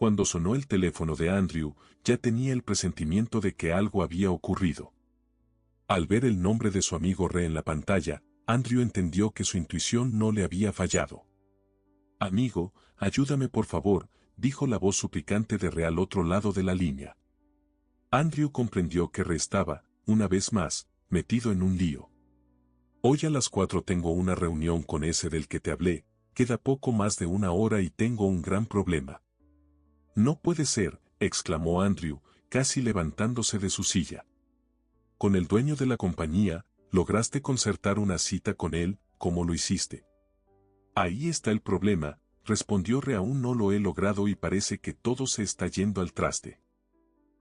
Cuando sonó el teléfono de Andrew, ya tenía el presentimiento de que algo había ocurrido. Al ver el nombre de su amigo Re en la pantalla, Andrew entendió que su intuición no le había fallado. «Amigo, ayúdame por favor», dijo la voz suplicante de Re al otro lado de la línea. Andrew comprendió que Re estaba, una vez más, metido en un lío. «Hoy a las 4 tengo una reunión con ese del que te hablé, queda poco más de una hora y tengo un gran problema». «No puede ser», exclamó Andrew, casi levantándose de su silla. «Con el dueño de la compañía, lograste concertar una cita con él, ¿cómo lo hiciste?» «Ahí está el problema», respondió Re, «aún no lo he logrado y parece que todo se está yendo al traste.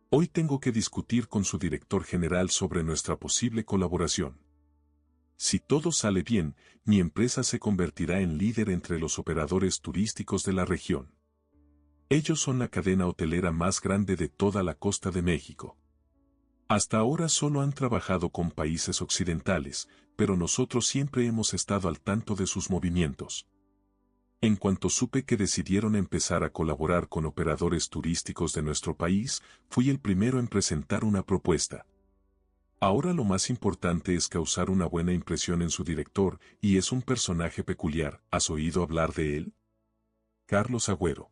Hoy tengo que discutir con su director general sobre nuestra posible colaboración. Si todo sale bien, mi empresa se convertirá en líder entre los operadores turísticos de la región. Ellos son la cadena hotelera más grande de toda la costa de México. Hasta ahora solo han trabajado con países occidentales, pero nosotros siempre hemos estado al tanto de sus movimientos. En cuanto supe que decidieron empezar a colaborar con operadores turísticos de nuestro país, fui el primero en presentar una propuesta. Ahora lo más importante es causar una buena impresión en su director, y es un personaje peculiar. ¿Has oído hablar de él? Carlos Agüero.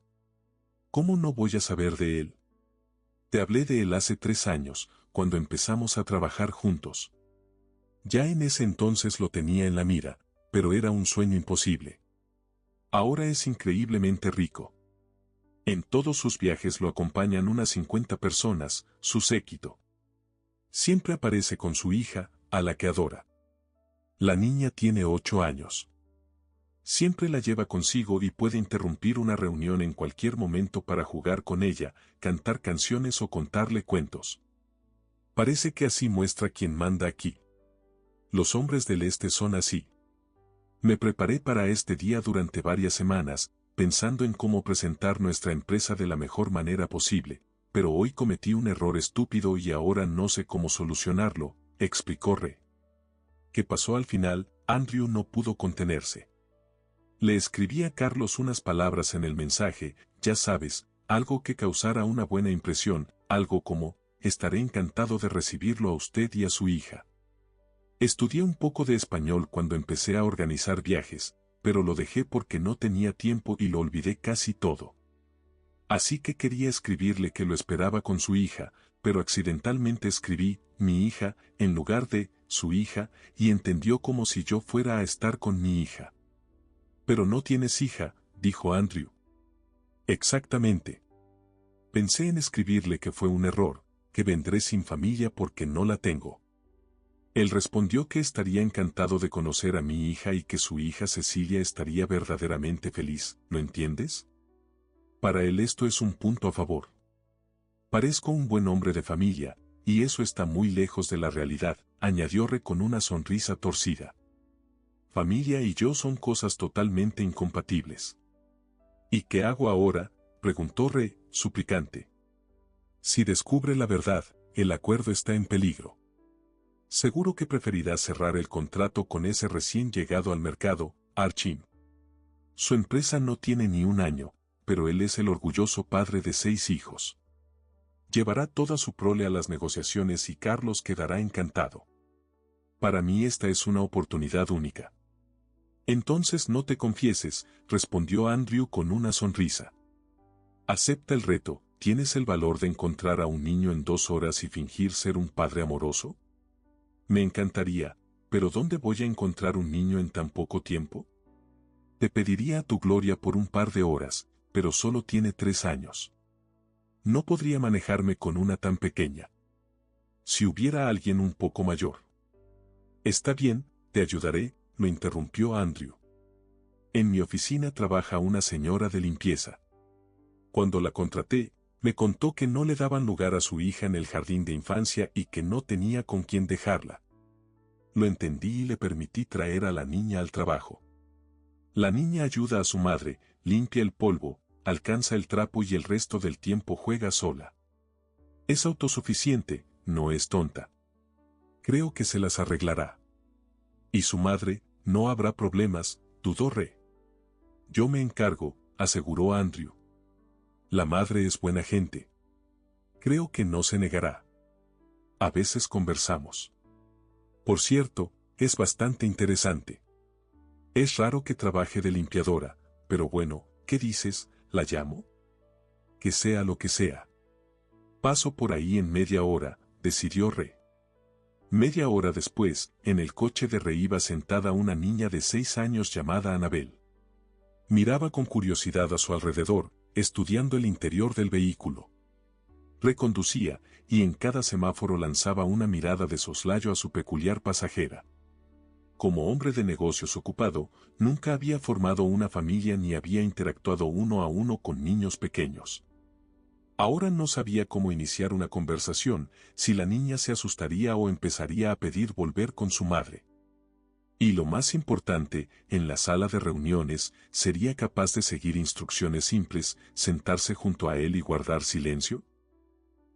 ¿Cómo no voy a saber de él? Te hablé de él hace 3 años, cuando empezamos a trabajar juntos. Ya en ese entonces lo tenía en la mira, pero era un sueño imposible. Ahora es increíblemente rico. En todos sus viajes lo acompañan unas 50 personas, su séquito. Siempre aparece con su hija, a la que adora. La niña tiene 8 años. Siempre la lleva consigo y puede interrumpir una reunión en cualquier momento para jugar con ella, cantar canciones o contarle cuentos. Parece que así muestra quién manda aquí. Los hombres del este son así. Me preparé para este día durante varias semanas, pensando en cómo presentar nuestra empresa de la mejor manera posible, pero hoy cometí un error estúpido y ahora no sé cómo solucionarlo, explicó Re. ¿Qué pasó al final? Andrew no pudo contenerse. Le escribí a Carlos unas palabras en el mensaje, ya sabes, algo que causara una buena impresión, algo como, estaré encantado de recibirlo a usted y a su hija. Estudié un poco de español cuando empecé a organizar viajes, pero lo dejé porque no tenía tiempo y lo olvidé casi todo. Así que quería escribirle que lo esperaba con su hija, pero accidentalmente escribí, mi hija, en lugar de, su hija, y entendió como si yo fuera a estar con mi hija. Pero no tienes hija, dijo Andrew. Exactamente. Pensé en escribirle que fue un error, que vendré sin familia porque no la tengo. Él respondió que estaría encantado de conocer a mi hija y que su hija Cecilia estaría verdaderamente feliz, ¿lo entiendes? Para él esto es un punto a favor. Parezco un buen hombre de familia, y eso está muy lejos de la realidad, añadió Re con una sonrisa torcida. Familia y yo son cosas totalmente incompatibles. ¿Y qué hago ahora?, preguntó Re, suplicante. Si descubre la verdad, el acuerdo está en peligro. Seguro que preferirá cerrar el contrato con ese recién llegado al mercado, Archie. Su empresa no tiene ni un año, pero él es el orgulloso padre de 6 hijos. Llevará toda su prole a las negociaciones y Carlos quedará encantado. Para mí esta es una oportunidad única. Entonces no te confieses, respondió Andrew con una sonrisa. Acepta el reto. ¿Tienes el valor de encontrar a un niño en 2 horas y fingir ser un padre amoroso? Me encantaría, pero ¿dónde voy a encontrar un niño en tan poco tiempo? Te pediría a tu gloria por un par de horas, pero solo tiene 3 años. No podría manejarme con una tan pequeña. Si hubiera alguien un poco mayor. Está bien, te ayudaré, lo interrumpió Andrew. En mi oficina trabaja una señora de limpieza. Cuando la contraté, me contó que no le daban lugar a su hija en el jardín de infancia y que no tenía con quién dejarla. Lo entendí y le permití traer a la niña al trabajo. La niña ayuda a su madre, limpia el polvo, alcanza el trapo y el resto del tiempo juega sola. Es autosuficiente, no es tonta. Creo que se las arreglará. Y su madre, no habrá problemas, dudó Re. Yo me encargo, aseguró Andrew. La madre es buena gente. Creo que no se negará. A veces conversamos. Por cierto, es bastante interesante. Es raro que trabaje de limpiadora, pero bueno, ¿qué dices? ¿La llamo? Que sea lo que sea. Paso por ahí en media hora, decidió Re. Media hora después, en el coche de Re iba sentada una niña de 6 años llamada Annabel. Miraba con curiosidad a su alrededor, estudiando el interior del vehículo. Re conducía, y en cada semáforo lanzaba una mirada de soslayo a su peculiar pasajera. Como hombre de negocios ocupado, nunca había formado una familia ni había interactuado uno a uno con niños pequeños. Ahora no sabía cómo iniciar una conversación, si la niña se asustaría o empezaría a pedir volver con su madre. Y lo más importante, en la sala de reuniones, ¿sería capaz de seguir instrucciones simples, sentarse junto a él y guardar silencio?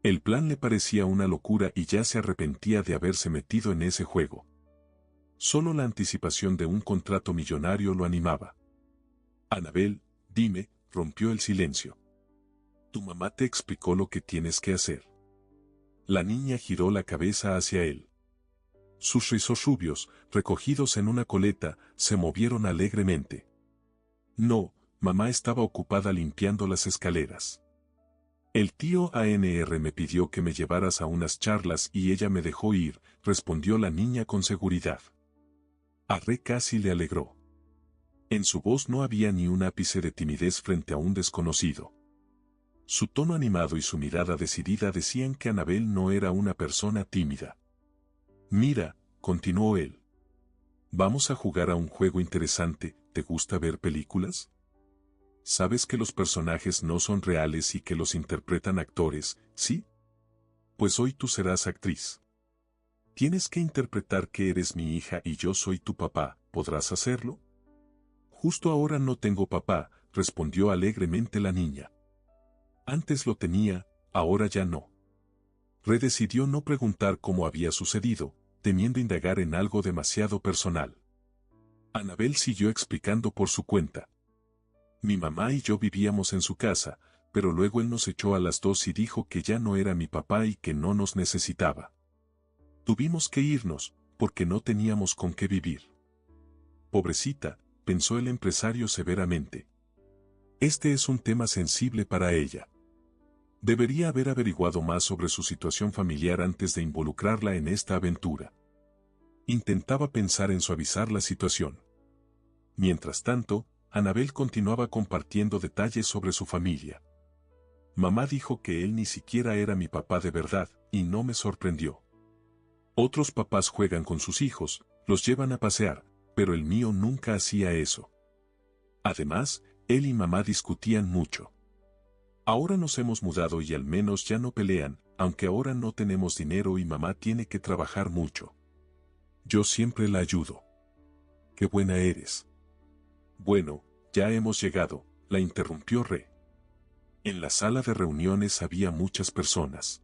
El plan le parecía una locura y ya se arrepentía de haberse metido en ese juego. Solo la anticipación de un contrato millonario lo animaba. Annabel, dime, rompió el silencio. Tu mamá te explicó lo que tienes que hacer. La niña giró la cabeza hacia él. Sus rizos rubios, recogidos en una coleta, se movieron alegremente. No, mamá estaba ocupada limpiando las escaleras. El tío ANR me pidió que me llevaras a unas charlas y ella me dejó ir, respondió la niña con seguridad. A Re casi le alegró. En su voz no había ni un ápice de timidez frente a un desconocido. Su tono animado y su mirada decidida decían que Annabel no era una persona tímida. Mira, continuó él. Vamos a jugar a un juego interesante, ¿te gusta ver películas? ¿Sabes que los personajes no son reales y que los interpretan actores, sí? Pues hoy tú serás actriz. Tienes que interpretar que eres mi hija y yo soy tu papá, ¿podrás hacerlo? Justo ahora no tengo papá, respondió alegremente la niña. Antes lo tenía, ahora ya no. Re decidió no preguntar cómo había sucedido, temiendo indagar en algo demasiado personal. Annabel siguió explicando por su cuenta. Mi mamá y yo vivíamos en su casa, pero luego él nos echó a las dos y dijo que ya no era mi papá y que no nos necesitaba. Tuvimos que irnos, porque no teníamos con qué vivir. Pobrecita, pensó el empresario severamente. Este es un tema sensible para ella. Debería haber averiguado más sobre su situación familiar antes de involucrarla en esta aventura. Intentaba pensar en suavizar la situación. Mientras tanto, Annabel continuaba compartiendo detalles sobre su familia. Mamá dijo que él ni siquiera era mi papá de verdad, y no me sorprendió. Otros papás juegan con sus hijos, los llevan a pasear, pero el mío nunca hacía eso. Además, él y mamá discutían mucho. Ahora nos hemos mudado y al menos ya no pelean, aunque ahora no tenemos dinero y mamá tiene que trabajar mucho. Yo siempre la ayudo. ¡Qué buena eres! Bueno, ya hemos llegado, la interrumpió Re. En la sala de reuniones había muchas personas.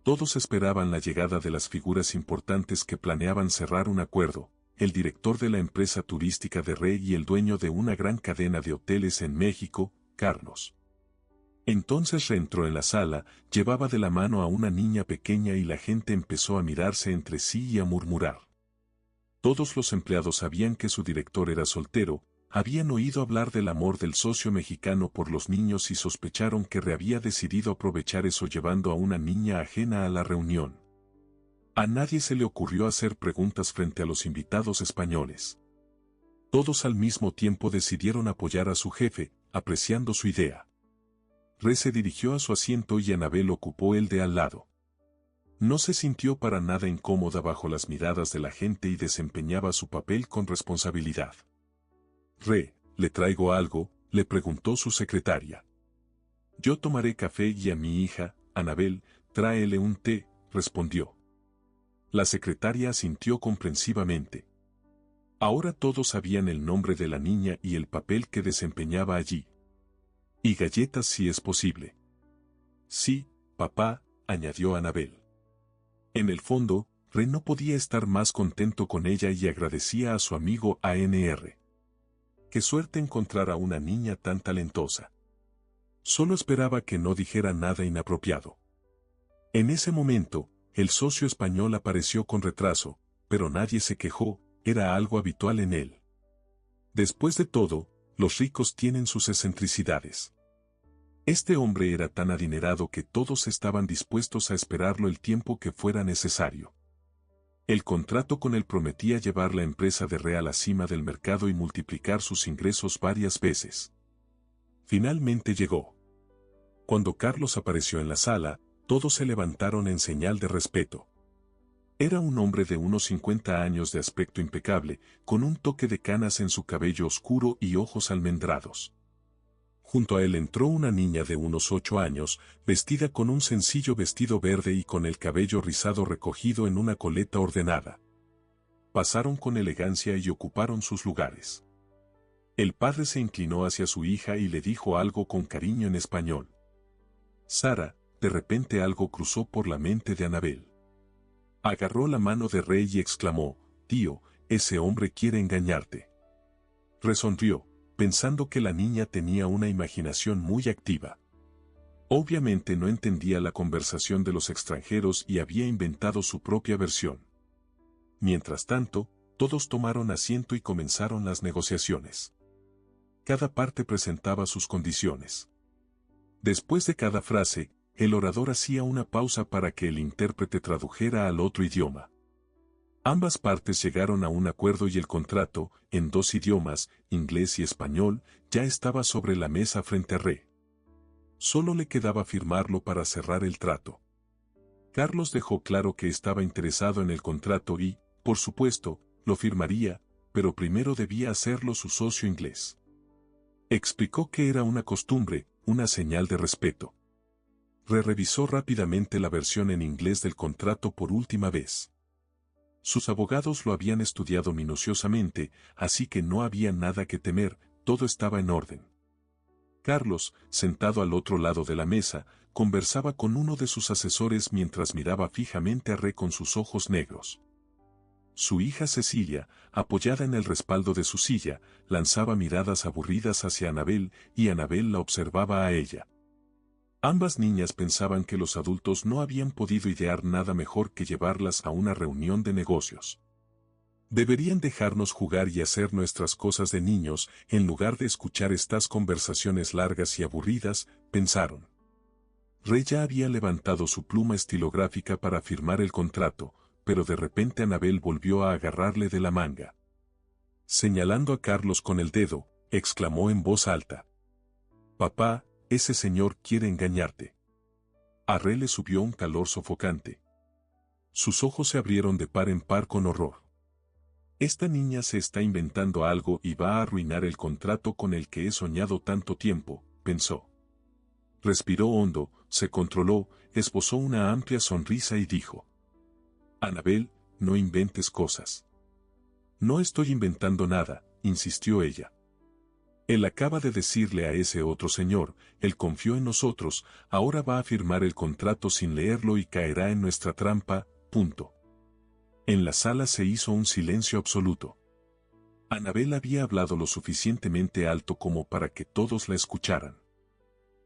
Todos esperaban la llegada de las figuras importantes que planeaban cerrar un acuerdo, el director de la empresa turística de Re y el dueño de una gran cadena de hoteles en México, Carlos. Entonces Re entró en la sala, llevaba de la mano a una niña pequeña y la gente empezó a mirarse entre sí y a murmurar. Todos los empleados sabían que su director era soltero, habían oído hablar del amor del socio mexicano por los niños y sospecharon que Re había decidido aprovechar eso llevando a una niña ajena a la reunión. A nadie se le ocurrió hacer preguntas frente a los invitados españoles. Todos al mismo tiempo decidieron apoyar a su jefe, apreciando su idea. Re se dirigió a su asiento y Annabel ocupó el de al lado. No se sintió para nada incómoda bajo las miradas de la gente y desempeñaba su papel con responsabilidad. Re, ¿le traigo algo?, le preguntó su secretaria. Yo tomaré café y a mi hija, Annabel, tráele un té, respondió. La secretaria asintió comprensivamente. Ahora todos sabían el nombre de la niña y el papel que desempeñaba allí. Y galletas si es posible. Sí, papá, añadió Annabel. En el fondo, Re no podía estar más contento con ella y agradecía a su amigo ANR. Qué suerte encontrar a una niña tan talentosa. Solo esperaba que no dijera nada inapropiado. En ese momento, el socio español apareció con retraso, pero nadie se quejó, era algo habitual en él. Después de todo, los ricos tienen sus excentricidades. Este hombre era tan adinerado que todos estaban dispuestos a esperarlo el tiempo que fuera necesario. El contrato con él prometía llevar la empresa de Re a la cima del mercado y multiplicar sus ingresos varias veces. Finalmente llegó. Cuando Carlos apareció en la sala, todos se levantaron en señal de respeto. Era un hombre de unos 50 años de aspecto impecable, con un toque de canas en su cabello oscuro y ojos almendrados. Junto a él entró una niña de unos 8 años, vestida con un sencillo vestido verde y con el cabello rizado recogido en una coleta ordenada. Pasaron con elegancia y ocuparon sus lugares. El padre se inclinó hacia su hija y le dijo algo con cariño en español. Sara, de repente algo cruzó por la mente de Annabel. Agarró la mano de Rey y exclamó, «Tío, ese hombre quiere engañarte». Resonrió, pensando que la niña tenía una imaginación muy activa. Obviamente no entendía la conversación de los extranjeros y había inventado su propia versión. Mientras tanto, todos tomaron asiento y comenzaron las negociaciones. Cada parte presentaba sus condiciones. Después de cada frase, el orador hacía una pausa para que el intérprete tradujera al otro idioma. Ambas partes llegaron a un acuerdo y el contrato, en 2 idiomas, inglés y español, ya estaba sobre la mesa frente a Re. Solo le quedaba firmarlo para cerrar el trato. Carlos dejó claro que estaba interesado en el contrato y, por supuesto, lo firmaría, pero primero debía hacerlo su socio inglés. Explicó que era una costumbre, una señal de respeto. Revisó rápidamente la versión en inglés del contrato por última vez. Sus abogados lo habían estudiado minuciosamente, así que no había nada que temer, todo estaba en orden. Carlos, sentado al otro lado de la mesa, conversaba con uno de sus asesores mientras miraba fijamente a Re con sus ojos negros. Su hija Cecilia, apoyada en el respaldo de su silla, lanzaba miradas aburridas hacia Annabel y Annabel la observaba a ella. Ambas niñas pensaban que los adultos no habían podido idear nada mejor que llevarlas a una reunión de negocios. Deberían dejarnos jugar y hacer nuestras cosas de niños en lugar de escuchar estas conversaciones largas y aburridas, pensaron. Rey ya había levantado su pluma estilográfica para firmar el contrato, pero de repente Annabel volvió a agarrarle de la manga. Señalando a Carlos con el dedo, exclamó en voz alta. «Papá, ese señor quiere engañarte». A Re le subió un calor sofocante. Sus ojos se abrieron de par en par con horror. Esta niña se está inventando algo y va a arruinar el contrato con el que he soñado tanto tiempo, pensó. Respiró hondo, se controló, esbozó una amplia sonrisa y dijo. «Annabel, no inventes cosas». «No estoy inventando nada», insistió ella. Él acaba de decirle a ese otro señor, él confió en nosotros, ahora va a firmar el contrato sin leerlo y caerá en nuestra trampa, punto. En la sala se hizo un silencio absoluto. Annabel había hablado lo suficientemente alto como para que todos la escucharan.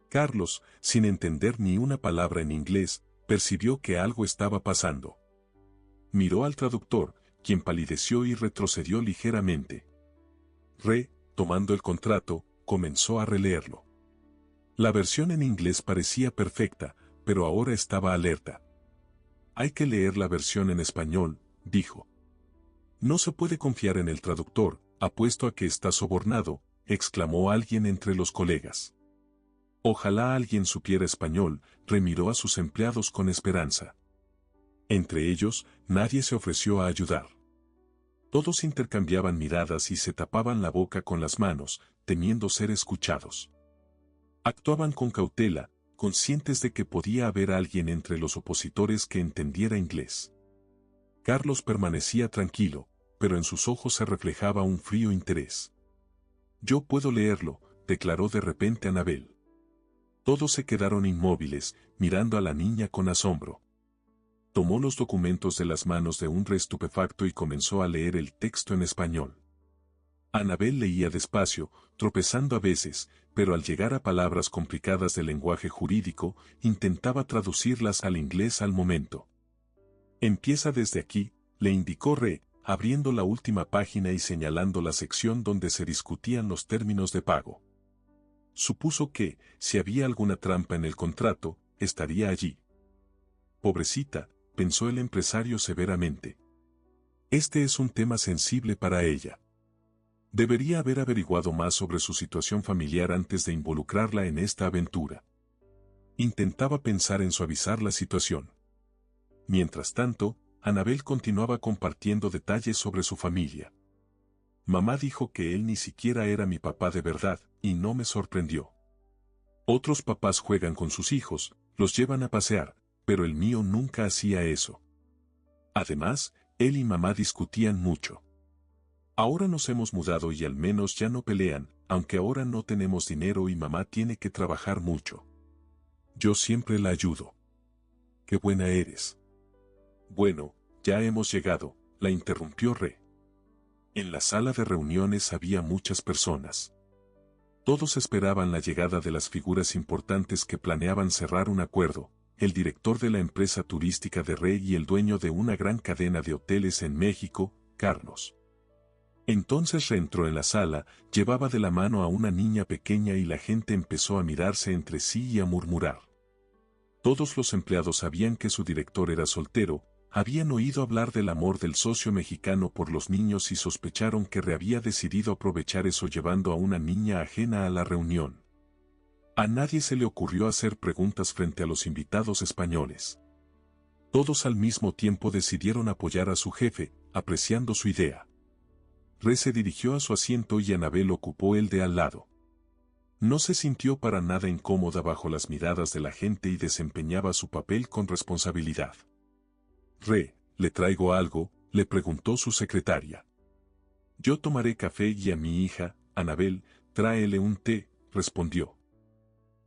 Carlos, sin entender ni una palabra en inglés, percibió que algo estaba pasando. Miró al traductor, quien palideció y retrocedió ligeramente. Re, tomando el contrato, comenzó a releerlo. La versión en inglés parecía perfecta, pero ahora estaba alerta. «Hay que leer la versión en español», dijo. «No se puede confiar en el traductor, apuesto a que está sobornado», exclamó alguien entre los colegas. Ojalá alguien supiera español, remiró a sus empleados con esperanza. Entre ellos, nadie se ofreció a ayudar. Todos intercambiaban miradas y se tapaban la boca con las manos, temiendo ser escuchados. Actuaban con cautela, conscientes de que podía haber alguien entre los opositores que entendiera inglés. Carlos permanecía tranquilo, pero en sus ojos se reflejaba un frío interés. «Yo puedo leerlo», declaró de repente Annabel. Todos se quedaron inmóviles, mirando a la niña con asombro. Tomó los documentos de las manos de un re estupefacto y comenzó a leer el texto en español. Anabel leía despacio, tropezando a veces, pero al llegar a palabras complicadas del lenguaje jurídico, intentaba traducirlas al inglés al momento. Empieza desde aquí, le indicó Re, abriendo la última página y señalando la sección donde se discutían los términos de pago. Supuso que, si había alguna trampa en el contrato, estaría allí. Pobrecita, pensó el empresario severamente. Este es un tema sensible para ella. Debería haber averiguado más sobre su situación familiar antes de involucrarla en esta aventura. Intentaba pensar en suavizar la situación. Mientras tanto, Anabel continuaba compartiendo detalles sobre su familia. Mamá dijo que él ni siquiera era mi papá de verdad, y no me sorprendió. Otros papás juegan con sus hijos, los llevan a pasear, pero el mío nunca hacía eso. Además, él y mamá discutían mucho. Ahora nos hemos mudado y al menos ya no pelean, aunque ahora no tenemos dinero y mamá tiene que trabajar mucho. Yo siempre la ayudo. Qué buena eres. Bueno, ya hemos llegado, la interrumpió Re. En la sala de reuniones había muchas personas. Todos esperaban la llegada de las figuras importantes que planeaban cerrar un acuerdo, el director de la empresa turística de Re y el dueño de una gran cadena de hoteles en México, Carlos. Entonces reentró en la sala, llevaba de la mano a una niña pequeña y la gente empezó a mirarse entre sí y a murmurar. Todos los empleados sabían que su director era soltero, habían oído hablar del amor del socio mexicano por los niños y sospecharon que Re había decidido aprovechar eso llevando a una niña ajena a la reunión. A nadie se le ocurrió hacer preguntas frente a los invitados españoles. Todos al mismo tiempo decidieron apoyar a su jefe, apreciando su idea. Re se dirigió a su asiento y Anabel ocupó el de al lado. No se sintió para nada incómoda bajo las miradas de la gente y desempeñaba su papel con responsabilidad. Re, ¿le traigo algo?, le preguntó su secretaria. Yo tomaré café y a mi hija, Anabel, tráele un té, respondió.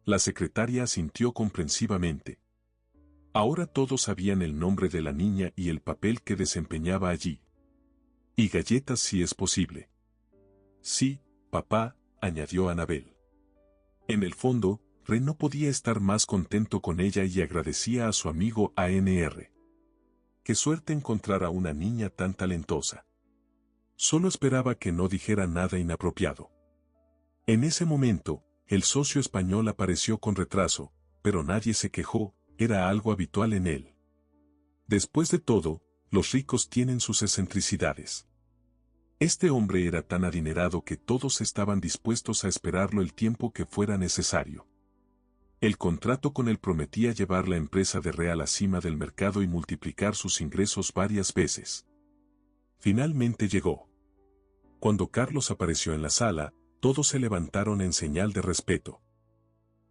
La secretaria asintió comprensivamente. Ahora todos sabían el nombre de la niña y el papel que desempeñaba allí. Y galletas si es posible. Sí, papá, añadió Anabel. En el fondo, Re no podía estar más contento con ella y agradecía a su amigo ANR. Qué suerte encontrar a una niña tan talentosa. Solo esperaba que no dijera nada inapropiado. En ese momento, el socio español apareció con retraso, pero nadie se quejó, era algo habitual en él. Después de todo, los ricos tienen sus excentricidades. Este hombre era tan adinerado que todos estaban dispuestos a esperarlo el tiempo que fuera necesario. El contrato con él prometía llevar la empresa de Re a la cima del mercado y multiplicar sus ingresos varias veces. Finalmente llegó. Cuando Carlos apareció en la sala, todos se levantaron en señal de respeto.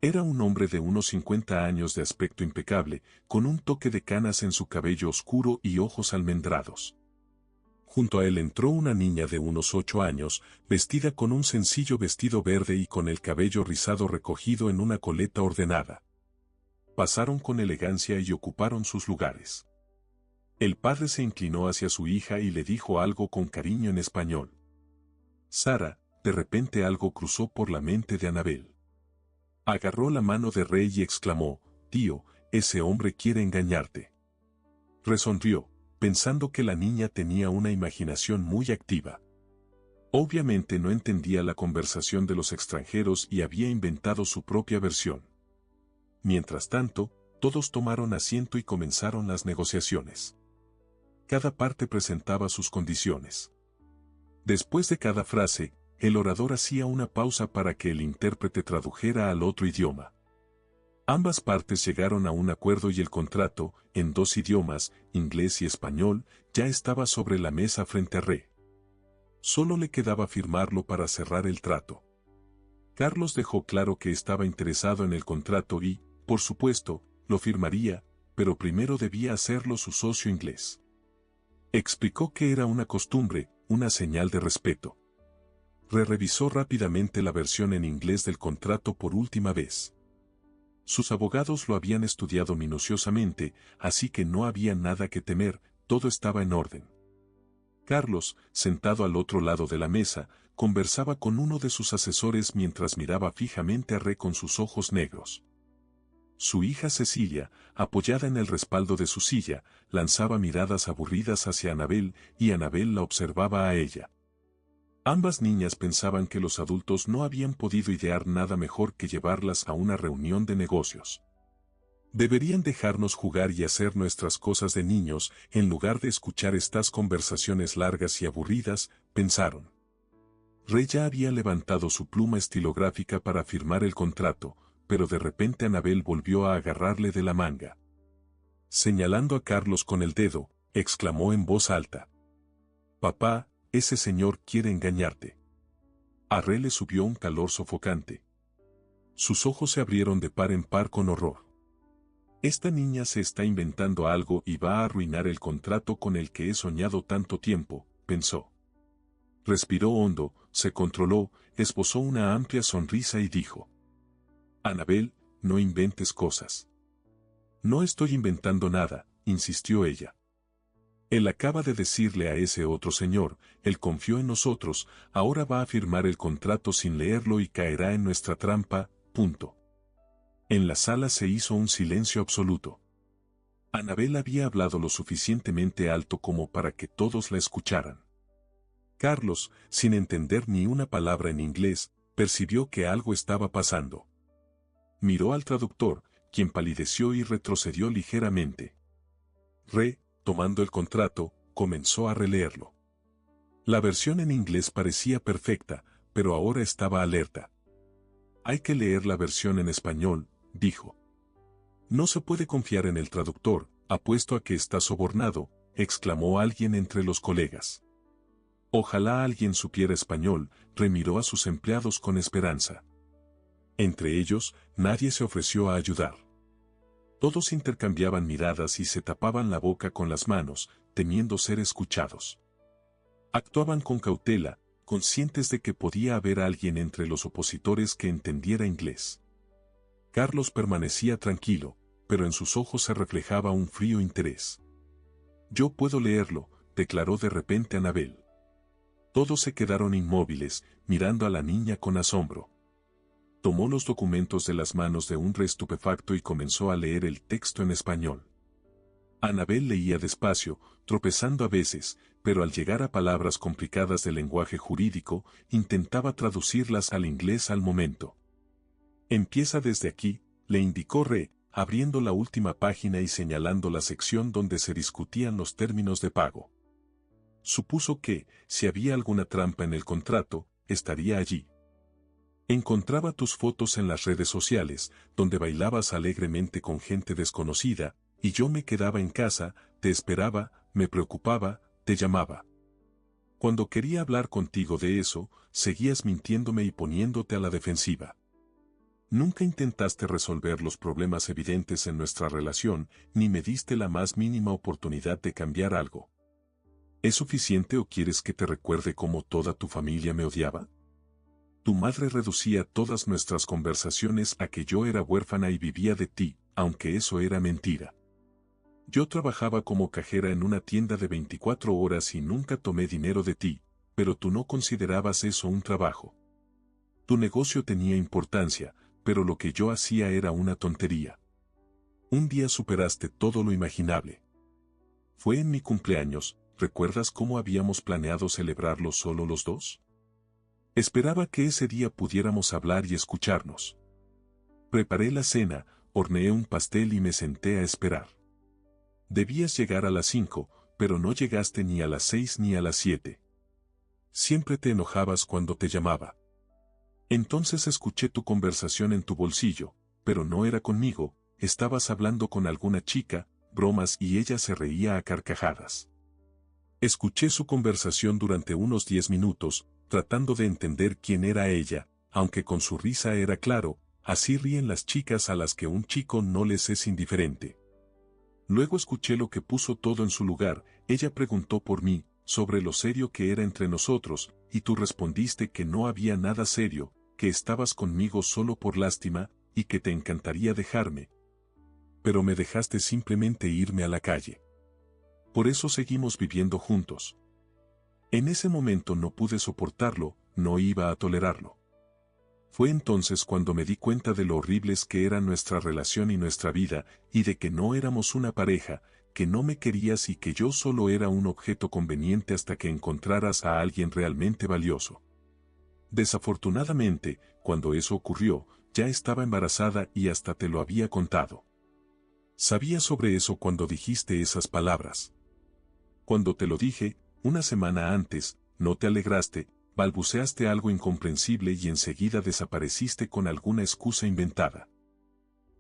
Era un hombre de unos 50 años de aspecto impecable, con un toque de canas en su cabello oscuro y ojos almendrados. Junto a él entró una niña de unos 8 años, vestida con un sencillo vestido verde y con el cabello rizado recogido en una coleta ordenada. Pasaron con elegancia y ocuparon sus lugares. El padre se inclinó hacia su hija y le dijo algo con cariño en español. Sara, de repente algo cruzó por la mente de Anabel. Agarró la mano de Rey y exclamó, «Tío, ese hombre quiere engañarte». Resonrió, pensando que la niña tenía una imaginación muy activa. Obviamente no entendía la conversación de los extranjeros y había inventado su propia versión. Mientras tanto, todos tomaron asiento y comenzaron las negociaciones. Cada parte presentaba sus condiciones. Después de cada frase, el orador hacía una pausa para que el intérprete tradujera al otro idioma. Ambas partes llegaron a un acuerdo y el contrato, en 2 idiomas, inglés y español, ya estaba sobre la mesa frente a Re. Solo le quedaba firmarlo para cerrar el trato. Carlos dejó claro que estaba interesado en el contrato y, por supuesto, lo firmaría, pero primero debía hacerlo su socio inglés. Explicó que era una costumbre, una señal de respeto. Re revisó rápidamente la versión en inglés del contrato por última vez. Sus abogados lo habían estudiado minuciosamente, así que no había nada que temer, todo estaba en orden. Carlos, sentado al otro lado de la mesa, conversaba con uno de sus asesores mientras miraba fijamente a Re con sus ojos negros. Su hija Cecilia, apoyada en el respaldo de su silla, lanzaba miradas aburridas hacia Anabel y Anabel la observaba a ella. Ambas niñas pensaban que los adultos no habían podido idear nada mejor que llevarlas a una reunión de negocios. Deberían dejarnos jugar y hacer nuestras cosas de niños en lugar de escuchar estas conversaciones largas y aburridas, pensaron. Re ya había levantado su pluma estilográfica para firmar el contrato, pero de repente Anabel volvió a agarrarle de la manga. Señalando a Carlos con el dedo, exclamó en voz alta. «Papá, ese señor quiere engañarte». A Re le subió un calor sofocante. Sus ojos se abrieron de par en par con horror. Esta niña se está inventando algo y va a arruinar el contrato con el que he soñado tanto tiempo, pensó. Respiró hondo, se controló, esbozó una amplia sonrisa y dijo. Anabel, no inventes cosas. No estoy inventando nada, insistió ella. Él acaba de decirle a ese otro señor, él confió en nosotros, ahora va a firmar el contrato sin leerlo y caerá en nuestra trampa, punto. En la sala se hizo un silencio absoluto. Anabel había hablado lo suficientemente alto como para que todos la escucharan. Carlos, sin entender ni una palabra en inglés, percibió que algo estaba pasando. Miró al traductor, quien palideció y retrocedió ligeramente. Re, tomando el contrato, comenzó a releerlo. La versión en inglés parecía perfecta, pero ahora estaba alerta. Hay que leer la versión en español, dijo. No se puede confiar en el traductor, apuesto a que está sobornado, exclamó alguien entre los colegas. Ojalá alguien supiera español, remiró a sus empleados con esperanza. Entre ellos, nadie se ofreció a ayudar. Todos intercambiaban miradas y se tapaban la boca con las manos, temiendo ser escuchados. Actuaban con cautela, conscientes de que podía haber alguien entre los opositores que entendiera inglés. Carlos permanecía tranquilo, pero en sus ojos se reflejaba un frío interés. Yo puedo leerlo, declaró de repente Anabel. Todos se quedaron inmóviles, mirando a la niña con asombro. Tomó los documentos de las manos de un estupefacto y comenzó a leer el texto en español. Anabel leía despacio, tropezando a veces, pero al llegar a palabras complicadas del lenguaje jurídico, intentaba traducirlas al inglés al momento. Empieza desde aquí, le indicó Re, abriendo la última página y señalando la sección donde se discutían los términos de pago. Supuso que, si había alguna trampa en el contrato, estaría allí. Encontraba tus fotos en las redes sociales, donde bailabas alegremente con gente desconocida, y yo me quedaba en casa, te esperaba, me preocupaba, te llamaba. Cuando quería hablar contigo de eso, seguías mintiéndome y poniéndote a la defensiva. Nunca intentaste resolver los problemas evidentes en nuestra relación, ni me diste la más mínima oportunidad de cambiar algo. ¿Es suficiente o quieres que te recuerde cómo toda tu familia me odiaba? Tu madre reducía todas nuestras conversaciones a que yo era huérfana y vivía de ti, aunque eso era mentira. Yo trabajaba como cajera en una tienda de 24 horas y nunca tomé dinero de ti, pero tú no considerabas eso un trabajo. Tu negocio tenía importancia, pero lo que yo hacía era una tontería. Un día superaste todo lo imaginable. Fue en mi cumpleaños, ¿recuerdas cómo habíamos planeado celebrarlo solo los dos? Esperaba que ese día pudiéramos hablar y escucharnos. Preparé la cena, horneé un pastel y me senté a esperar. Debías llegar a las 5, pero no llegaste ni a las 6 ni a las 7. Siempre te enojabas cuando te llamaba. Entonces escuché tu conversación en tu bolsillo, pero no era conmigo, estabas hablando con alguna chica, bromas y ella se reía a carcajadas. Escuché su conversación durante unos 10 minutos, tratando de entender quién era ella, aunque con su risa era claro, así ríen las chicas a las que un chico no les es indiferente. Luego escuché lo que puso todo en su lugar, ella preguntó por mí, sobre lo serio que era entre nosotros, y tú respondiste que no había nada serio, que estabas conmigo solo por lástima, y que te encantaría dejarme. Pero me dejaste simplemente irme a la calle. Por eso seguimos viviendo juntos. En ese momento no pude soportarlo, no iba a tolerarlo. Fue entonces cuando me di cuenta de lo horribles que era nuestra relación y nuestra vida, y de que no éramos una pareja, que no me querías y que yo solo era un objeto conveniente hasta que encontraras a alguien realmente valioso. Desafortunadamente, cuando eso ocurrió, ya estaba embarazada y hasta te lo había contado. Sabía sobre eso cuando dijiste esas palabras. Cuando te lo dije, una semana antes, no te alegraste, balbuceaste algo incomprensible y enseguida desapareciste con alguna excusa inventada.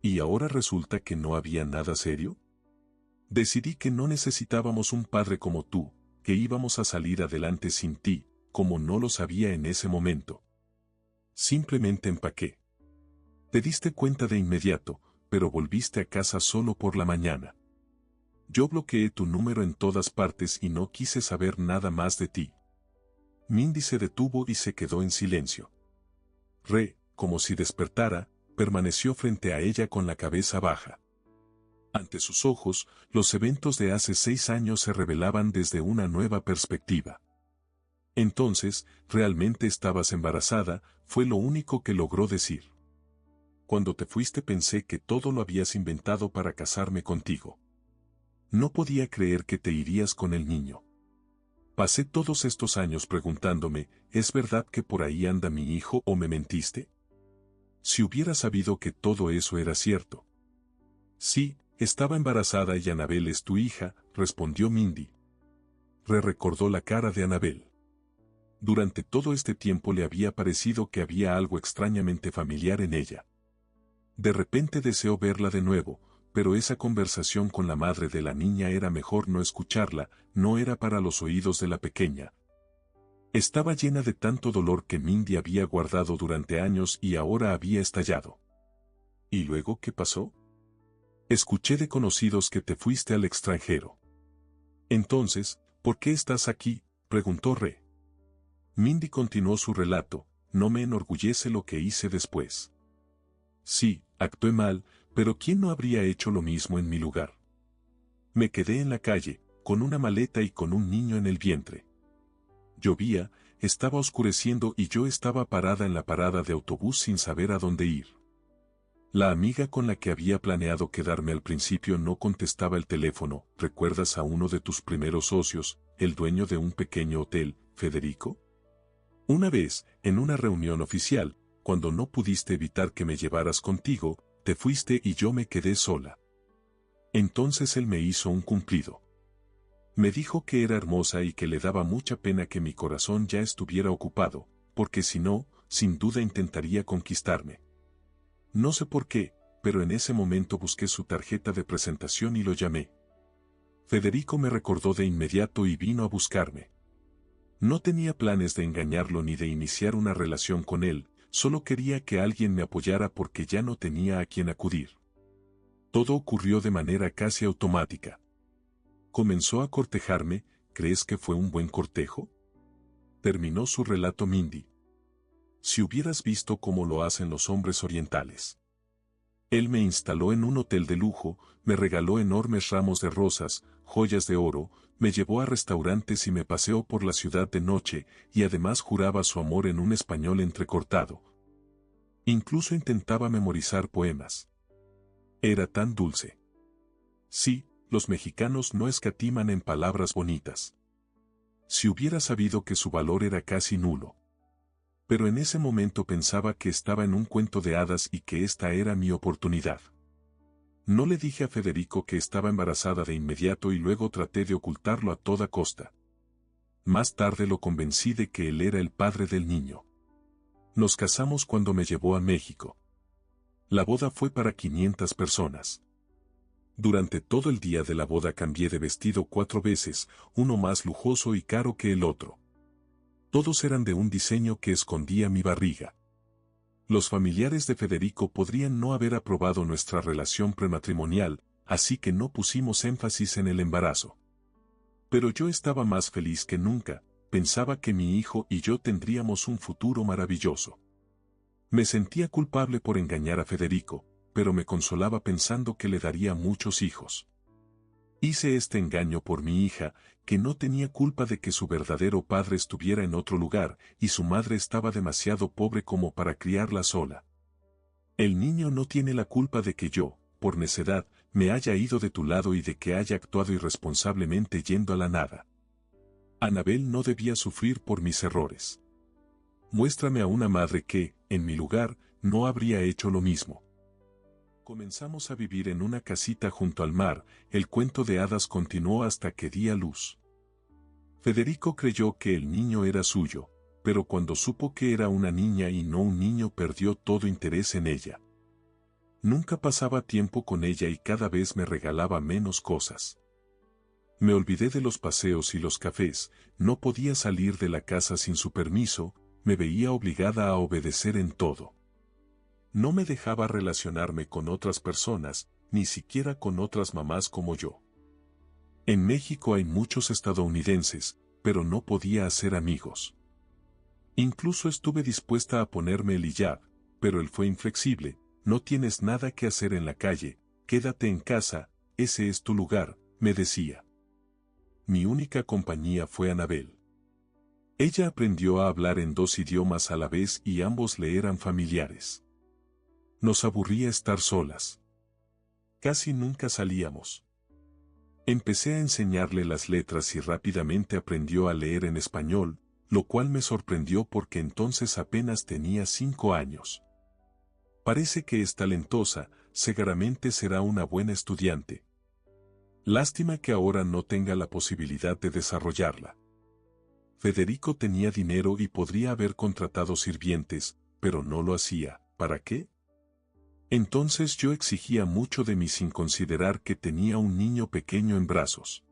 ¿Y ahora resulta que no había nada serio? Decidí que no necesitábamos un padre como tú, que íbamos a salir adelante sin ti, como no lo sabía en ese momento. Simplemente empaqué. Te diste cuenta de inmediato, pero volviste a casa solo por la mañana. Yo bloqueé tu número en todas partes y no quise saber nada más de ti. Mindy se detuvo y se quedó en silencio. Como si despertara, permaneció frente a ella con la cabeza baja. Ante sus ojos, los eventos de hace 6 años se revelaban desde una nueva perspectiva. Entonces, ¿realmente estabas embarazada? Fue lo único que logró decir. Cuando te fuiste pensé que todo lo habías inventado para casarme contigo. No podía creer que te irías con el niño. Pasé todos estos años preguntándome, ¿es verdad que por ahí anda mi hijo o me mentiste? Si hubiera sabido que todo eso era cierto. Sí, estaba embarazada y Annabel es tu hija, respondió Mindy. Recordó la cara de Annabel. Durante todo este tiempo le había parecido que había algo extrañamente familiar en ella. De repente deseó verla de nuevo, pero esa conversación con la madre de la niña era mejor no escucharla, no era para los oídos de la pequeña. Estaba llena de tanto dolor que Mindy había guardado durante años y ahora había estallado. ¿Y luego qué pasó? Escuché de conocidos que te fuiste al extranjero. Entonces, ¿por qué estás aquí?, preguntó Re. Mindy continuó su relato, no me enorgullece lo que hice después. Sí, actué mal, pero ¿quién no habría hecho lo mismo en mi lugar? Me quedé en la calle, con una maleta y con un niño en el vientre. Llovía, estaba oscureciendo y yo estaba parada en la parada de autobús sin saber a dónde ir. La amiga con la que había planeado quedarme al principio no contestaba el teléfono. ¿Recuerdas a uno de tus primeros socios, el dueño de un pequeño hotel, Federico? Una vez, en una reunión oficial, cuando no pudiste evitar que me llevaras contigo, te fuiste y yo me quedé sola. Entonces él me hizo un cumplido. Me dijo que era hermosa y que le daba mucha pena que mi corazón ya estuviera ocupado, porque si no, sin duda intentaría conquistarme. No sé por qué, pero en ese momento busqué su tarjeta de presentación y lo llamé. Federico me recordó de inmediato y vino a buscarme. No tenía planes de engañarlo ni de iniciar una relación con él, solo quería que alguien me apoyara porque ya no tenía a quien acudir. Todo ocurrió de manera casi automática. Comenzó a cortejarme. ¿Crees que fue un buen cortejo? Terminó su relato Mindy. Si hubieras visto cómo lo hacen los hombres orientales. Él me instaló en un hotel de lujo, me regaló enormes ramos de rosas, joyas de oro, me llevó a restaurantes y me paseó por la ciudad de noche, y además juraba su amor en un español entrecortado. Incluso intentaba memorizar poemas. Era tan dulce. Sí, los mexicanos no escatiman en palabras bonitas. Si hubiera sabido que su valor era casi nulo. Pero en ese momento pensaba que estaba en un cuento de hadas y que esta era mi oportunidad. No le dije a Federico que estaba embarazada de inmediato y luego traté de ocultarlo a toda costa. Más tarde lo convencí de que él era el padre del niño. Nos casamos cuando me llevó a México. La boda fue para 500 personas. Durante todo el día de la boda cambié de vestido 4 veces, uno más lujoso y caro que el otro. Todos eran de un diseño que escondía mi barriga. Los familiares de Federico podrían no haber aprobado nuestra relación prematrimonial, así que no pusimos énfasis en el embarazo. Pero yo estaba más feliz que nunca, pensaba que mi hijo y yo tendríamos un futuro maravilloso. Me sentía culpable por engañar a Federico, pero me consolaba pensando que le daría muchos hijos. Hice este engaño por mi hija, que no tenía culpa de que su verdadero padre estuviera en otro lugar, y su madre estaba demasiado pobre como para criarla sola. El niño no tiene la culpa de que yo, por necedad, me haya ido de tu lado y de que haya actuado irresponsablemente yendo a la nada. Anabel no debía sufrir por mis errores. Muéstrame a una madre que, en mi lugar, no habría hecho lo mismo. Comenzamos a vivir en una casita junto al mar, el cuento de hadas continuó hasta que di a luz. Federico creyó que el niño era suyo, pero cuando supo que era una niña y no un niño perdió todo interés en ella. Nunca pasaba tiempo con ella y cada vez me regalaba menos cosas. Me olvidé de los paseos y los cafés, no podía salir de la casa sin su permiso, me veía obligada a obedecer en todo. No me dejaba relacionarme con otras personas, ni siquiera con otras mamás como yo. En México hay muchos estadounidenses, pero no podía hacer amigos. Incluso estuve dispuesta a ponerme el hijab, pero él fue inflexible, no tienes nada que hacer en la calle, quédate en casa, ese es tu lugar, me decía. Mi única compañía fue Anabel. Ella aprendió a hablar en 2 idiomas a la vez y ambos le eran familiares. Nos aburría estar solas. Casi nunca salíamos. Empecé a enseñarle las letras y rápidamente aprendió a leer en español, lo cual me sorprendió porque entonces apenas tenía 5 años. Parece que es talentosa, seguramente será una buena estudiante. Lástima que ahora no tenga la posibilidad de desarrollarla. Federico tenía dinero y podría haber contratado sirvientes, pero no lo hacía. ¿Para qué? Entonces yo exigía mucho de mí sin considerar que tenía un niño pequeño en brazos.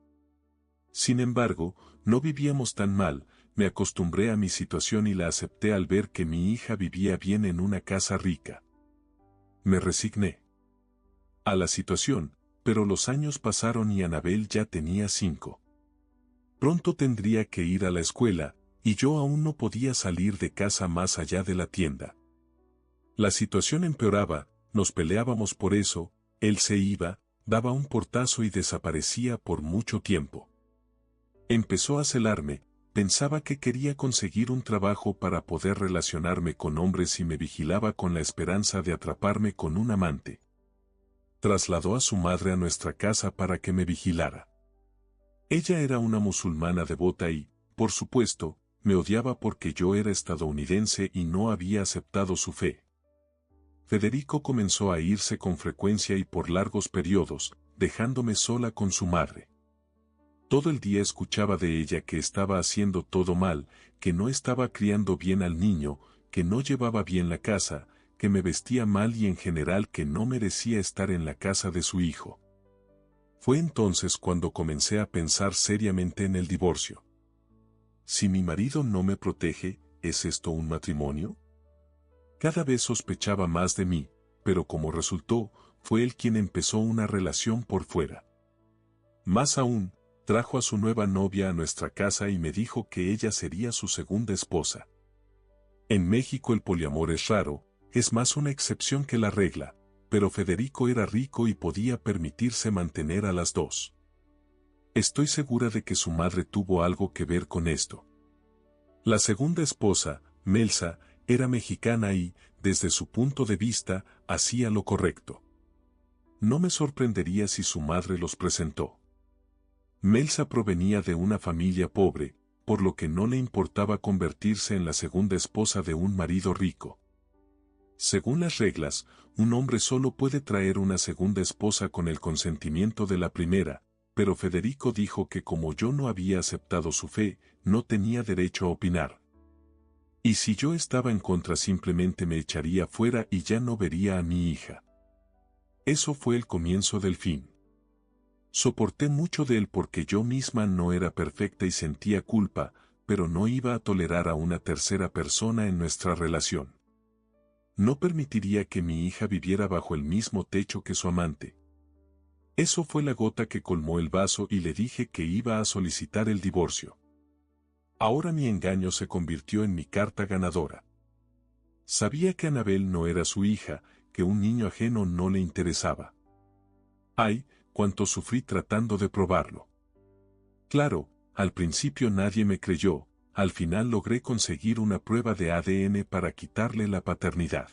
Sin embargo, no vivíamos tan mal, me acostumbré a mi situación y la acepté al ver que mi hija vivía bien en una casa rica. Me resigné a la situación, pero los años pasaron y Anabel ya tenía 5. Pronto tendría que ir a la escuela, y yo aún no podía salir de casa más allá de la tienda. La situación empeoraba, nos peleábamos por eso, él se iba, daba un portazo y desaparecía por mucho tiempo. Empezó a celarme, pensaba que quería conseguir un trabajo para poder relacionarme con hombres y me vigilaba con la esperanza de atraparme con un amante. Trasladó a su madre a nuestra casa para que me vigilara. Ella era una musulmana devota y, por supuesto, me odiaba porque yo era estadounidense y no había aceptado su fe. Federico comenzó a irse con frecuencia y por largos periodos, dejándome sola con su madre. Todo el día escuchaba de ella que estaba haciendo todo mal, que no estaba criando bien al niño, que no llevaba bien la casa, que me vestía mal y en general que no merecía estar en la casa de su hijo. Fue entonces cuando comencé a pensar seriamente en el divorcio. Si mi marido no me protege, ¿es esto un matrimonio? Cada vez sospechaba más de mí, pero como resultó, fue él quien empezó una relación por fuera. Más aún, trajo a su nueva novia a nuestra casa y me dijo que ella sería su segunda esposa. En México el poliamor es raro, es más una excepción que la regla, pero Federico era rico y podía permitirse mantener a las dos. Estoy segura de que su madre tuvo algo que ver con esto. La segunda esposa, Melsa, era mexicana y, desde su punto de vista, hacía lo correcto. No me sorprendería si su madre los presentó. Melsa provenía de una familia pobre, por lo que no le importaba convertirse en la segunda esposa de un marido rico. Según las reglas, un hombre solo puede traer una segunda esposa con el consentimiento de la primera, pero Federico dijo que como yo no había aceptado su fe, no tenía derecho a opinar. Y si yo estaba en contra simplemente me echaría fuera y ya no vería a mi hija. Eso fue el comienzo del fin. Soporté mucho de él porque yo misma no era perfecta y sentía culpa, pero no iba a tolerar a una tercera persona en nuestra relación. No permitiría que mi hija viviera bajo el mismo techo que su amante. Eso fue la gota que colmó el vaso y le dije que iba a solicitar el divorcio. Ahora mi engaño se convirtió en mi carta ganadora. Sabía que Anabel no era su hija, que un niño ajeno no le interesaba. Ay, cuánto sufrí tratando de probarlo. Claro, al principio nadie me creyó, al final logré conseguir una prueba de ADN para quitarle la paternidad.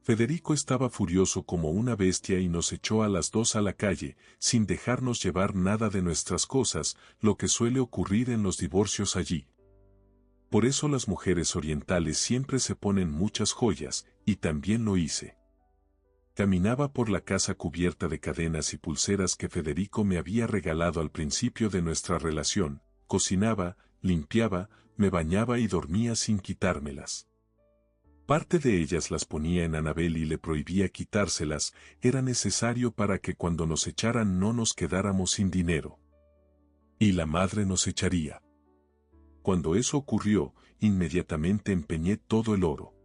Federico estaba furioso como una bestia y nos echó a las dos a la calle, sin dejarnos llevar nada de nuestras cosas, lo que suele ocurrir en los divorcios allí. Por eso las mujeres orientales siempre se ponen muchas joyas, y también lo hice. Caminaba por la casa cubierta de cadenas y pulseras que Federico me había regalado al principio de nuestra relación, cocinaba, limpiaba, me bañaba y dormía sin quitármelas. Parte de ellas las ponía en Anabel y le prohibía quitárselas, era necesario para que cuando nos echaran no nos quedáramos sin dinero. Y la madre nos echaría. Cuando eso ocurrió, inmediatamente empeñé todo el oro.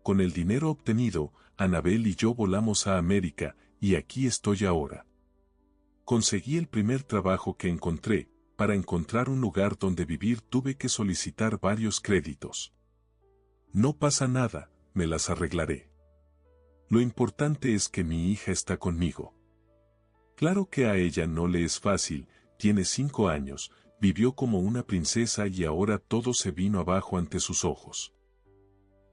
Con el dinero obtenido, Anabel y yo volamos a América, y aquí estoy ahora. Conseguí el primer trabajo que encontré, para encontrar un lugar donde vivir tuve que solicitar varios créditos. No pasa nada, me las arreglaré. Lo importante es que mi hija está conmigo. Claro que a ella no le es fácil, tiene 5 años, vivió como una princesa y ahora todo se vino abajo ante sus ojos.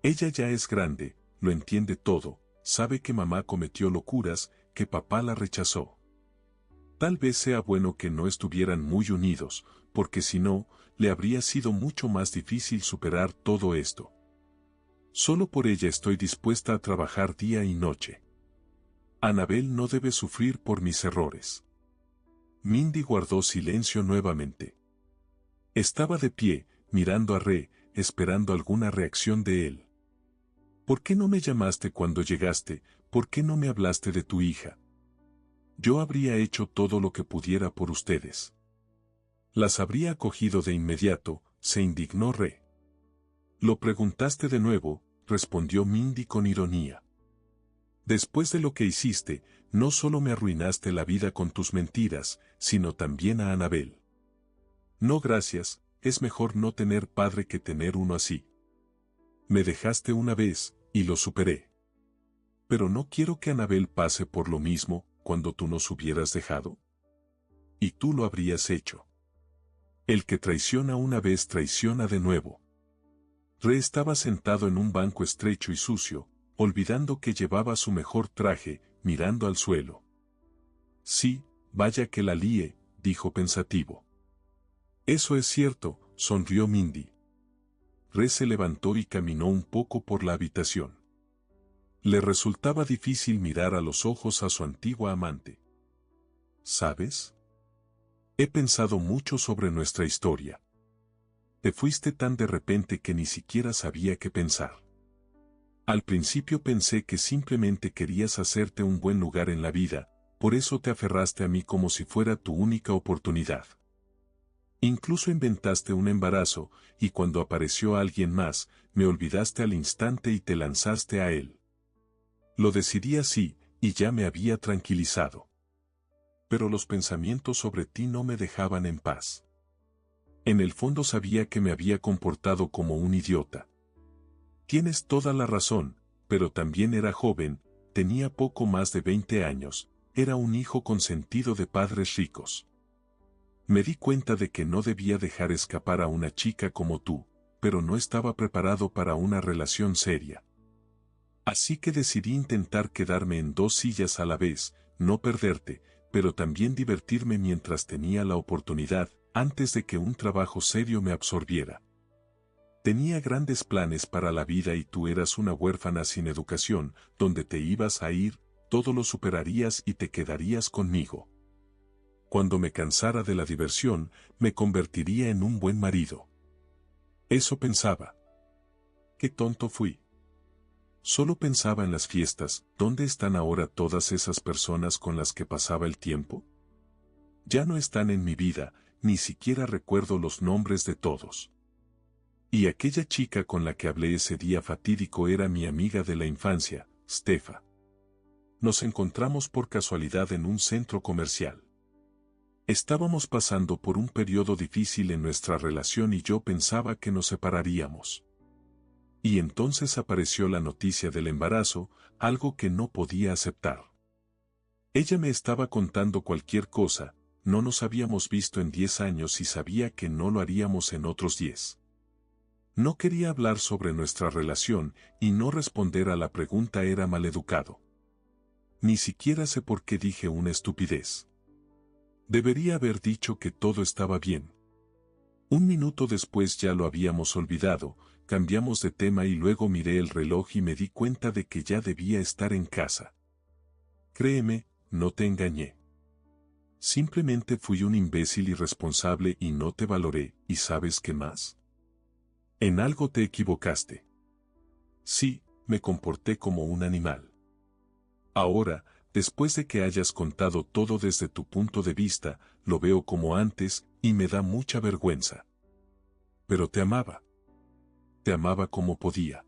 Ella ya es grande, lo entiende todo, sabe que mamá cometió locuras, que papá la rechazó. Tal vez sea bueno que no estuvieran muy unidos, porque si no, le habría sido mucho más difícil superar todo esto. Solo por ella estoy dispuesta a trabajar día y noche. Anabel no debe sufrir por mis errores. Mindy guardó silencio nuevamente. Estaba de pie, mirando a Re, esperando alguna reacción de él. ¿Por qué no me llamaste cuando llegaste? ¿Por qué no me hablaste de tu hija? Yo habría hecho todo lo que pudiera por ustedes. Las habría acogido de inmediato, se indignó Re. Lo preguntaste de nuevo, respondió Mindy con ironía. Después de lo que hiciste, no solo me arruinaste la vida con tus mentiras, sino también a Anabel. No gracias, es mejor no tener padre que tener uno así. Me dejaste una vez, y lo superé. Pero no quiero que Anabel pase por lo mismo, cuando tú nos hubieras dejado. Y tú lo habrías hecho. El que traiciona una vez traiciona de nuevo. Re estaba sentado en un banco estrecho y sucio, olvidando que llevaba su mejor traje, mirando al suelo. Sí, vaya que la líe, dijo pensativo. Eso es cierto, sonrió Mindy. Re se levantó y caminó un poco por la habitación. Le resultaba difícil mirar a los ojos a su antigua amante. ¿Sabes? He pensado mucho sobre nuestra historia. Te fuiste tan de repente que ni siquiera sabía qué pensar. Al principio pensé que simplemente querías hacerte un buen lugar en la vida, por eso te aferraste a mí como si fuera tu única oportunidad. Incluso inventaste un embarazo, y cuando apareció alguien más, me olvidaste al instante y te lanzaste a él. Lo decidí así, y ya me había tranquilizado. Pero los pensamientos sobre ti no me dejaban en paz. En el fondo sabía que me había comportado como un idiota. Tienes toda la razón, pero también era joven, tenía poco más de 20 años, era un hijo consentido de padres ricos. Me di cuenta de que no debía dejar escapar a una chica como tú, pero no estaba preparado para una relación seria. Así que decidí intentar quedarme en 2 sillas a la vez, no perderte, pero también divertirme mientras tenía la oportunidad, antes de que un trabajo serio me absorbiera. Tenía grandes planes para la vida y tú eras una huérfana sin educación, donde te ibas a ir, todo lo superarías y te quedarías conmigo. Cuando me cansara de la diversión, me convertiría en un buen marido. Eso pensaba. Qué tonto fui. Solo pensaba en las fiestas, ¿dónde están ahora todas esas personas con las que pasaba el tiempo? Ya no están en mi vida, ni siquiera recuerdo los nombres de todos. Y aquella chica con la que hablé ese día fatídico era mi amiga de la infancia, Stefa. Nos encontramos por casualidad en un centro comercial. Estábamos pasando por un periodo difícil en nuestra relación y yo pensaba que nos separaríamos. Y entonces apareció la noticia del embarazo, algo que no podía aceptar. Ella me estaba contando cualquier cosa, no nos habíamos visto en 10 años y sabía que no lo haríamos en otros 10. No quería hablar sobre nuestra relación y no responder a la pregunta era maleducado. Ni siquiera sé por qué dije una estupidez. Debería haber dicho que todo estaba bien. Un minuto después ya lo habíamos olvidado, cambiamos de tema y luego miré el reloj y me di cuenta de que ya debía estar en casa. Créeme, no te engañé. Simplemente fui un imbécil irresponsable y no te valoré, ¿y sabes qué más? En algo te equivocaste. Sí, me comporté como un animal. Ahora, después de que hayas contado todo desde tu punto de vista, lo veo como antes y me da mucha vergüenza. Pero te amaba. Te amaba como podía.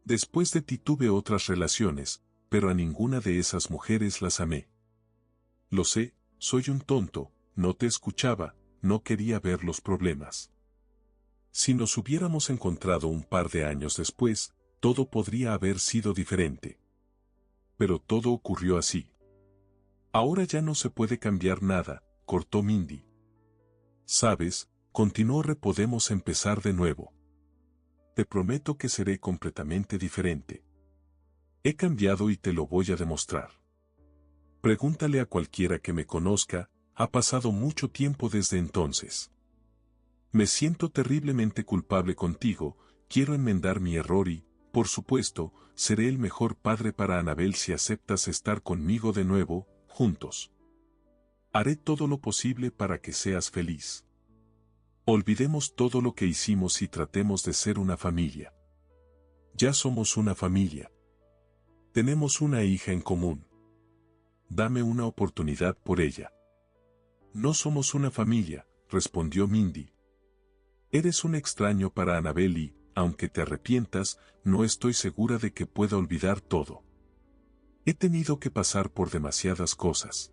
Después de ti tuve otras relaciones, pero a ninguna de esas mujeres las amé. Lo sé, soy un tonto, no te escuchaba, no quería ver los problemas. Si nos hubiéramos encontrado un par de años después, todo podría haber sido diferente. Pero todo ocurrió así. Ahora ya no se puede cambiar nada, cortó Mindy. Sabes, continuó podemos empezar de nuevo. Te prometo que seré completamente diferente. He cambiado y te lo voy a demostrar. Pregúntale a cualquiera que me conozca, ha pasado mucho tiempo desde entonces. Me siento terriblemente culpable contigo, quiero enmendar mi error y, por supuesto, seré el mejor padre para Annabel si aceptas estar conmigo de nuevo, juntos. Haré todo lo posible para que seas feliz. Olvidemos todo lo que hicimos y tratemos de ser una familia. Ya somos una familia. Tenemos una hija en común. Dame una oportunidad por ella. No somos una familia, respondió Mindy. Eres un extraño para Annabel y, aunque te arrepientas, no estoy segura de que pueda olvidar todo. He tenido que pasar por demasiadas cosas.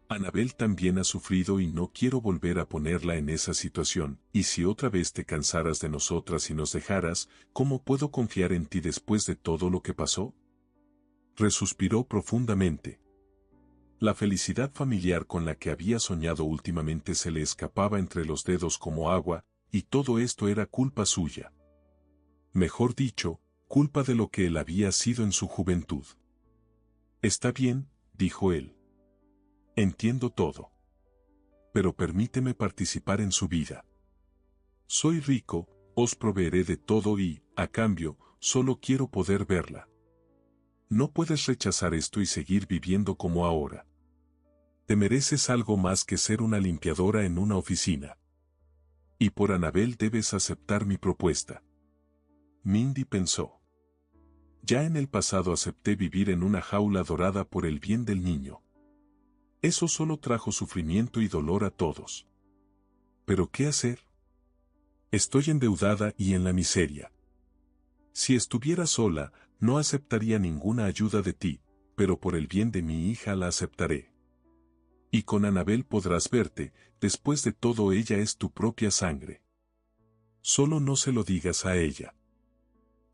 Annabel también ha sufrido y no quiero volver a ponerla en esa situación, y si otra vez te cansaras de nosotras y nos dejaras, ¿cómo puedo confiar en ti después de todo lo que pasó? Resuspiró profundamente. La felicidad familiar con la que había soñado últimamente se le escapaba entre los dedos como agua, y todo esto era culpa suya. Mejor dicho, culpa de lo que él había sido en su juventud. Está bien, dijo él. Entiendo todo. Pero permíteme participar en su vida. Soy rico, os proveeré de todo y, a cambio, solo quiero poder verla. No puedes rechazar esto y seguir viviendo como ahora. Te mereces algo más que ser una limpiadora en una oficina. Y por Annabel debes aceptar mi propuesta. Mindy pensó. Ya en el pasado acepté vivir en una jaula dorada por el bien del niño. Eso solo trajo sufrimiento y dolor a todos. ¿Pero qué hacer? Estoy endeudada y en la miseria. Si estuviera sola, no aceptaría ninguna ayuda de ti, pero por el bien de mi hija la aceptaré. Y con Annabel podrás verte, después de todo ella es tu propia sangre. Solo no se lo digas a ella.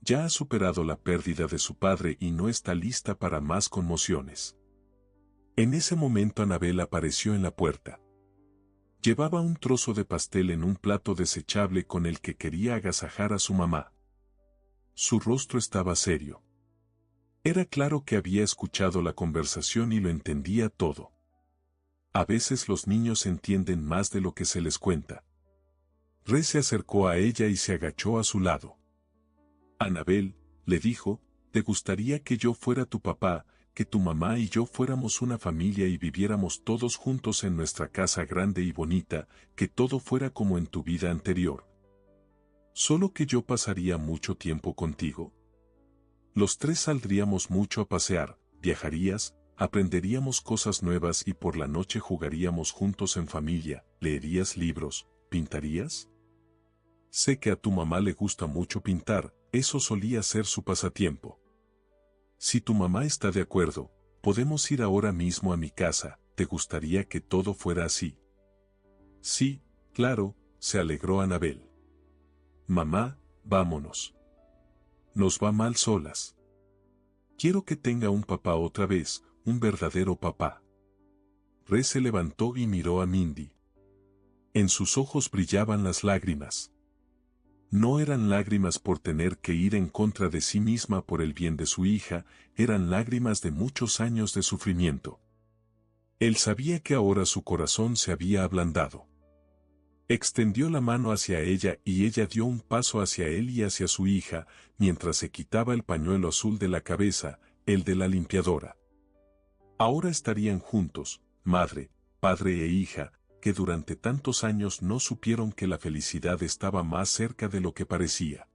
Ya ha superado la pérdida de su padre y no está lista para más conmociones. En ese momento Annabel apareció en la puerta. Llevaba un trozo de pastel en un plato desechable con el que quería agasajar a su mamá. Su rostro estaba serio. Era claro que había escuchado la conversación y lo entendía todo. A veces los niños entienden más de lo que se les cuenta. Re se acercó a ella y se agachó a su lado. Annabel, le dijo, ¿te gustaría que yo fuera tu papá, que tu mamá y yo fuéramos una familia y viviéramos todos juntos en nuestra casa grande y bonita, que todo fuera como en tu vida anterior? Solo que yo pasaría mucho tiempo contigo. Los tres saldríamos mucho a pasear, viajarías, aprenderíamos cosas nuevas y por la noche jugaríamos juntos en familia, leerías libros, pintarías. Sé que a tu mamá le gusta mucho pintar, eso solía ser su pasatiempo. Si tu mamá está de acuerdo, podemos ir ahora mismo a mi casa, ¿te gustaría que todo fuera así? Sí, claro, se alegró Annabel. Mamá, vámonos. Nos va mal solas. Quiero que tenga un papá otra vez, un verdadero papá. Re se levantó y miró a Mindy. En sus ojos brillaban las lágrimas. No eran lágrimas por tener que ir en contra de sí misma por el bien de su hija, eran lágrimas de muchos años de sufrimiento. Él sabía que ahora su corazón se había ablandado. Extendió la mano hacia ella y ella dio un paso hacia él y hacia su hija, mientras se quitaba el pañuelo azul de la cabeza, el de la limpiadora. Ahora estarían juntos, madre, padre e hija, que durante tantos años no supieron que la felicidad estaba más cerca de lo que parecía.